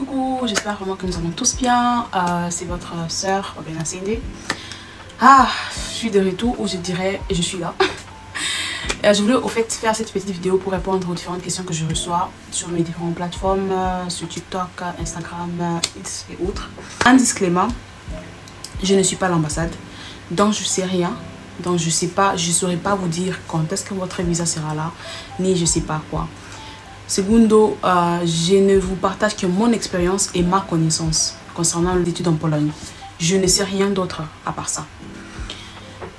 Coucou, j'espère vraiment que nous allons tous bien. C'est votre soeur, Obena Sende. Ah, je suis de retour, ou je dirais, je suis là. Je voulais au fait faire cette petite vidéo pour répondre aux différentes questions que je reçois sur mes différentes plateformes, sur TikTok, Instagram, X et autres. Un disclaimer, je ne suis pas l'ambassade, donc je sais rien. Donc je saurais pas vous dire quand est-ce que votre visa sera là, ni je sais pas quoi. Segundo, je ne vous partage que mon expérience et ma connaissance concernant l'étude en Pologne. Je ne sais rien d'autre à part ça.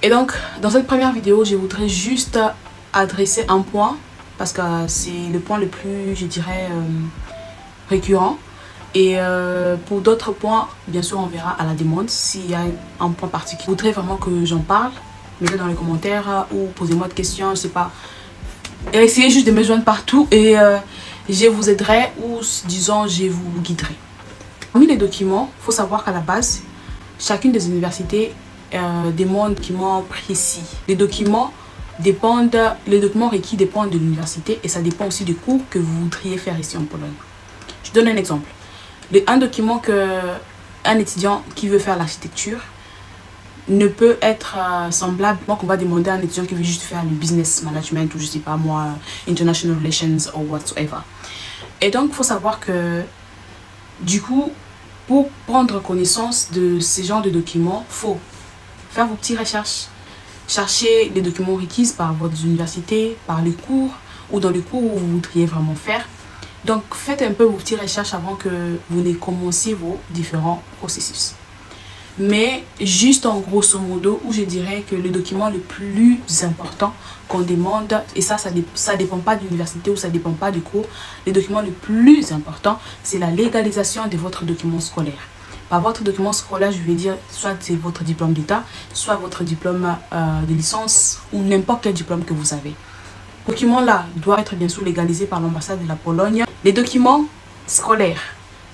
Et donc, dans cette première vidéo, je voudrais juste adresser un point, parce que c'est le point le plus, je dirais, récurrent. Et pour d'autres points, bien sûr, on verra à la demande s'il y a un point particulier. Je voudrais vraiment que j'en parle. Mettez dans les commentaires ou posez-moi des questions, je sais pas. Et essayez juste de me joindre partout et je vous aiderai ou disons je vous guiderai. Parmi les documents, il faut savoir qu'à la base, chacune des universités demande des documents précis. Les documents requis dépendent de l'université et ça dépend aussi des cours que vous voudriez faire ici en Pologne. Je donne un exemple. Un document qu'un étudiant qui veut faire l'architecture ne peut être semblable qu'on va demander à un étudiant qui veut juste faire le business management ou je sais pas moi, international relations or whatsoever. Et donc il faut savoir que du coup, pour prendre connaissance de ces genres de documents, il faut faire vos petites recherches, chercher les documents requis par votre université, par les cours ou dans les cours où vous voudriez vraiment faire. Donc faites un peu vos petites recherches avant que vous ne commenciez vos différents processus. Mais juste en grosso modo, où je dirais que le document le plus important qu'on demande, et ça dépend pas de l'université ou ça dépend pas du cours, le document le plus important, c'est la légalisation de votre document scolaire. Par votre document scolaire, je vais dire soit c'est votre diplôme d'état, soit votre diplôme de licence ou n'importe quel diplôme que vous avez. Ce document-là doit être bien sûr légalisé par l'ambassade de la Pologne. Les documents scolaires,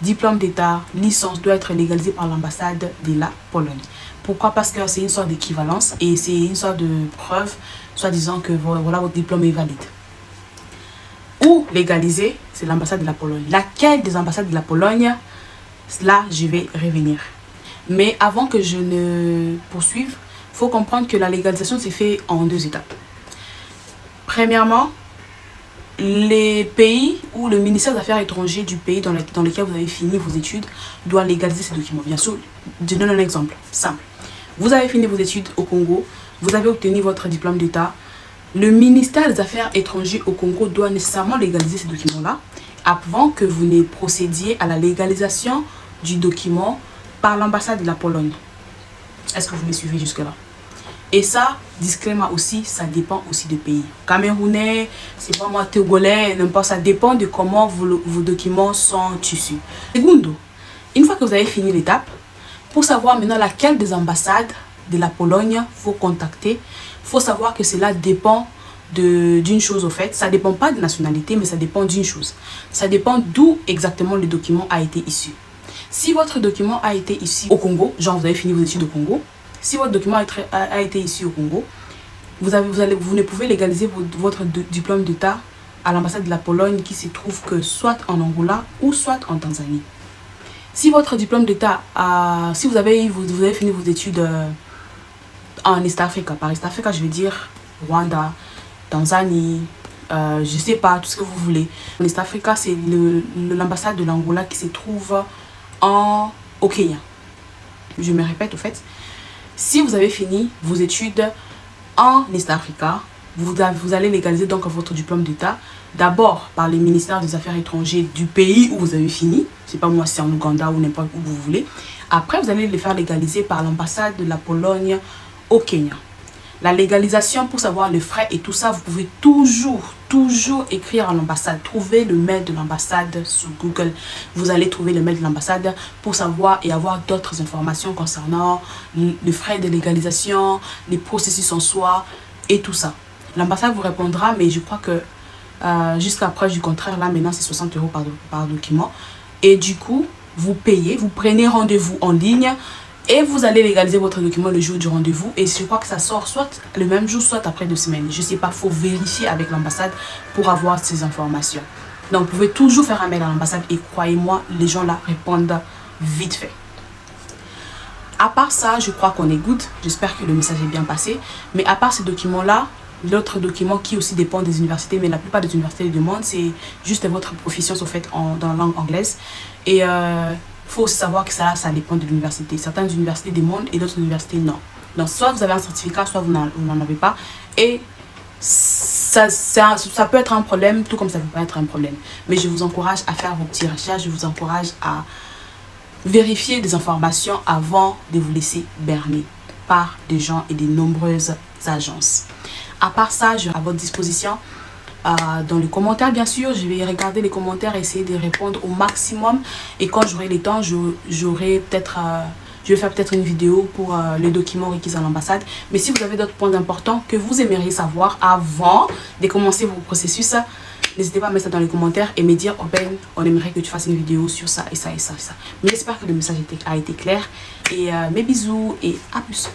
diplôme d'état, licence doit être légalisé par l'ambassade de la Pologne. Pourquoi? Parce que c'est une sorte d'équivalence et c'est une sorte de preuve, soit disant que voilà votre diplôme est valide. Ou légalisé, c'est l'ambassade de la Pologne. Laquelle des ambassades de la Pologne? Là, je vais revenir. Mais avant que je ne poursuive, il faut comprendre que la légalisation s'est fait en deux étapes. Premièrement, les pays ou le ministère des Affaires étrangères du pays dans lequel vous avez fini vos études doit légaliser ces documents. Bien sûr, je donne un exemple simple. Vous avez fini vos études au Congo, vous avez obtenu votre diplôme d'état. Le ministère des Affaires étrangères au Congo doit nécessairement légaliser ces documents-là avant que vous ne procédiez à la légalisation du document par l'ambassade de la Pologne. Est-ce que vous me suivez jusque-là? Et ça, disclaimer aussi, ça dépend aussi du pays. Camerounais, c'est pas moi, Togolais, n'importe, ça dépend de comment vos documents sont issus. Segundo, une fois que vous avez fini l'étape, pour savoir maintenant laquelle des ambassades de la Pologne faut contacter, il faut savoir que cela dépend d'une chose au fait. Ça ne dépend pas de nationalité, mais ça dépend d'une chose. Ça dépend d'où exactement le document a été issu. Si votre document a été issu au Congo, genre vous avez fini vos études au Congo, si votre document a été issu au Congo, vous ne pouvez légaliser votre diplôme d'état à l'ambassade de la Pologne qui se trouve que soit en Angola ou soit en Tanzanie. Si votre diplôme d'état, si vous avez fini vos études en East Africa, par East Africa je vais dire Rwanda, Tanzanie, je sais pas, tout ce que vous voulez. En East Africa c'est l'ambassade de l'Angola qui se trouve au Kenya. Je me répète au fait. Si vous avez fini vos études en East Africa, vous allez légaliser donc votre diplôme d'état d'abord par les ministères des Affaires étrangères du pays où vous avez fini. Je sais pas moi, c'est en Ouganda ou n'importe où vous voulez. Après, vous allez les faire légaliser par l'ambassade de la Pologne au Kenya. La légalisation, pour savoir les frais et tout ça, vous pouvez toujours écrire à l'ambassade. Trouvez le mail de l'ambassade sur Google. Vous allez trouver le mail de l'ambassade pour savoir et avoir d'autres informations concernant les frais de légalisation, les processus en soi et tout ça. L'ambassade vous répondra, mais je crois que jusqu'à preuve du contraire, là maintenant c'est 60 € par document. Et du coup, vous payez, vous prenez rendez-vous en ligne. Et vous allez légaliser votre document le jour du rendez-vous. Et je crois que ça sort soit le même jour, soit après 2 semaines. Je ne sais pas, il faut vérifier avec l'ambassade pour avoir ces informations. Donc, vous pouvez toujours faire un mail à l'ambassade et croyez-moi, les gens là répondent vite fait. À part ça, je crois qu'on est good. J'espère que le message est bien passé. Mais à part ces documents-là, l'autre document qui aussi dépend des universités, mais la plupart des universités le demandent, c'est juste votre proficience au fait dans la langue anglaise. Et faut aussi savoir que ça dépend de l'université. Certaines universités demandent et d'autres universités non. Donc soit vous avez un certificat, soit vous n'en avez pas. Et ça peut être un problème, tout comme ça peut pas être un problème. Mais je vous encourage à faire vos petits recherches, je vous encourage à vérifier des informations avant de vous laisser berner par des gens et des nombreuses agences. À part ça, je suis à votre disposition dans les commentaires, bien sûr. Je vais regarder les commentaires et essayer de répondre au maximum. Et quand j'aurai le temps, je vais faire peut-être une vidéo pour les documents requis à l'ambassade. Mais si vous avez d'autres points importants que vous aimeriez savoir avant de commencer vos processus, n'hésitez pas à mettre ça dans les commentaires et me dire, oh Ben, on aimerait que tu fasses une vidéo sur ça et ça et ça et ça. Mais j'espère que le message a été clair. Et mes bisous et à plus.